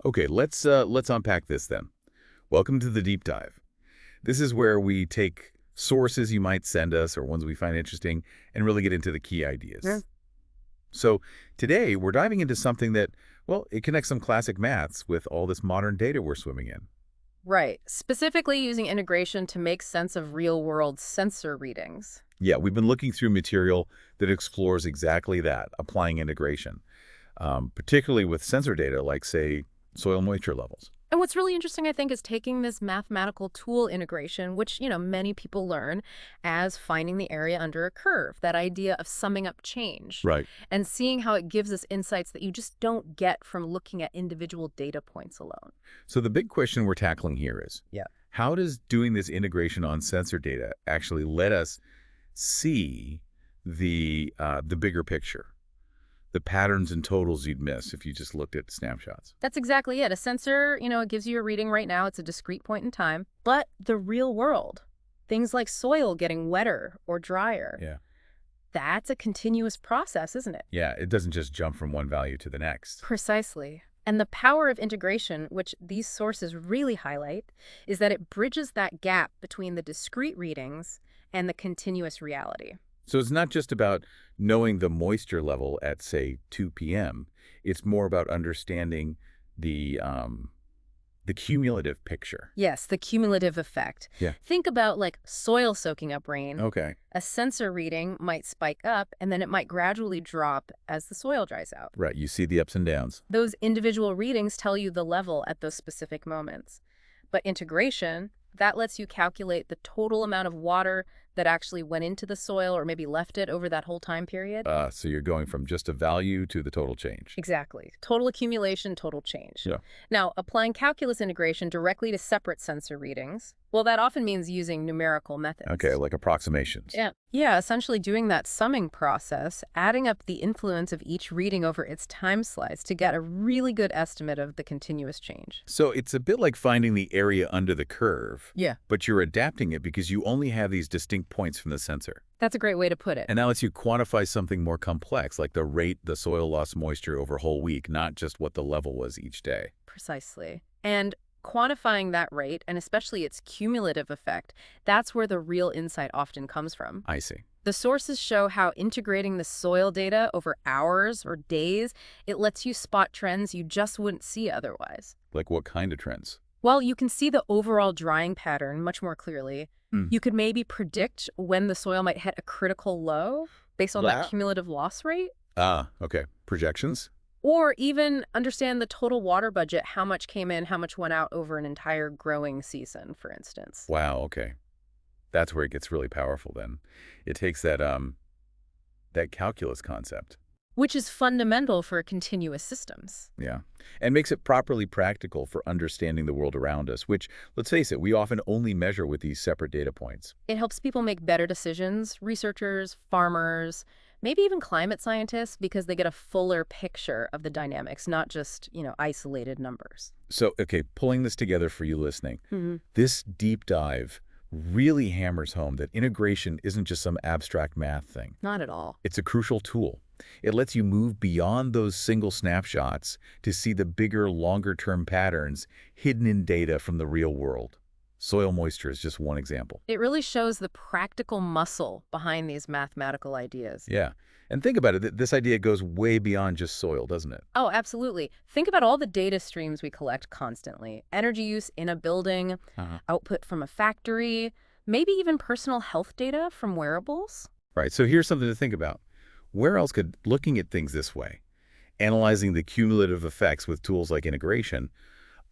Okay, let's unpack this then. Welcome to the deep dive. This is where we take sources you might send us or ones we find interesting and really get into the key Yeah. ideas. So today we're diving into something that, well, it connects some classic maths with all this modern data we're swimming in. Right. Specifically using integration to make sense of real-world sensor readings. Yeah, we've been looking through material that explores exactly that, applying integration, particularly with sensor data like, say, soil moisture levels. And what's really interesting, I think, is taking this mathematical tool integration, which, many people learn as finding the area under a curve, that idea of summing up change, Right. and seeing how it gives us insights that you just don't get from looking at individual data points alone. So the big question we're tackling here is, Yeah. how does doing this integration on sensor data actually let us see the bigger picture, the patterns and totals you'd miss if you just looked at snapshots? That's exactly it. A sensor, it gives you a reading right now. It's a discrete point in time. But the real world, things like soil getting wetter or drier, Yeah. that's a continuous process, isn't it? Yeah, it doesn't just jump from one value to the next. Precisely. And the power of integration, which these sources really highlight, is that it bridges that gap between the discrete readings and the continuous reality. So it's not just about knowing the moisture level at, say, 2 p.m. It's more about understanding the cumulative picture. Yes, the cumulative effect. Yeah. Think about like soil soaking up rain. Okay. A sensor reading might spike up and then it might gradually drop as the soil dries out. Right. You see the ups and downs. Those individual readings tell you the level at those specific moments. But integration, that lets you calculate the total amount of water that actually went into the soil or maybe left it over that whole time period. So you're going from just a value to the total change. Exactly. Total accumulation, total change. Yeah. Now, applying calculus integration directly to separate sensor readings, well, that often means using numerical methods. Okay, like approximations. Yeah. Yeah, essentially doing that summing process, adding up the influence of each reading over its time slice to get a really good estimate of the continuous change. So it's a bit like finding the area under the curve, Yeah. but you're adapting it because you only have these distinct points from the sensor. That's a great way to put it. And that lets you quantify something more complex, like the rate the soil lost moisture over a whole week, not just what the level was each day. Precisely. And quantifying that rate, and especially its cumulative effect, that's where the real insight often comes from. I see. The sources show how integrating the soil data over hours or days, it lets you spot trends you just wouldn't see otherwise. Like what kind of trends? Well, you can see the overall drying pattern much more clearly. Hmm. You could maybe predict when the soil might hit a critical low based on that That? cumulative loss rate, Ah, okay. Projections? or even understand the total water budget, how much came in, how much went out over an entire growing season, for instance. Wow, okay. That's where it gets really powerful then. It takes that calculus concept. Which is fundamental for continuous systems. Yeah. And makes it properly practical for understanding the world around us, which, let's face it, we often only measure with these separate data points. It helps people make better decisions, researchers, farmers, maybe even climate scientists, because they get a fuller picture of the dynamics, not just, isolated numbers. So, okay, pulling this together for you listening, Hmm. this deep dive really hammers home that integration isn't just some abstract math thing. Not at all. It's a crucial tool. It lets you move beyond those single snapshots to see the bigger, longer-term patterns hidden in data from the real world. Soil moisture is just one example. It really shows the practical muscle behind these mathematical ideas. Yeah. And think about it, this idea goes way beyond just soil, doesn't it? Oh, absolutely. Think about all the data streams we collect constantly. Energy use in a building, Uh-huh. output from a factory, maybe even personal health data from wearables. Right, so here's something to think about. Where else could looking at things this way, analyzing the cumulative effects with tools like integration,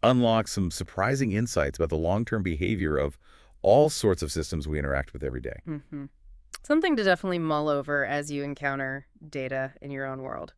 unlock some surprising insights about the long-term behavior of all sorts of systems we interact with every day? Hmm. Something to definitely mull over as you encounter data in your own world.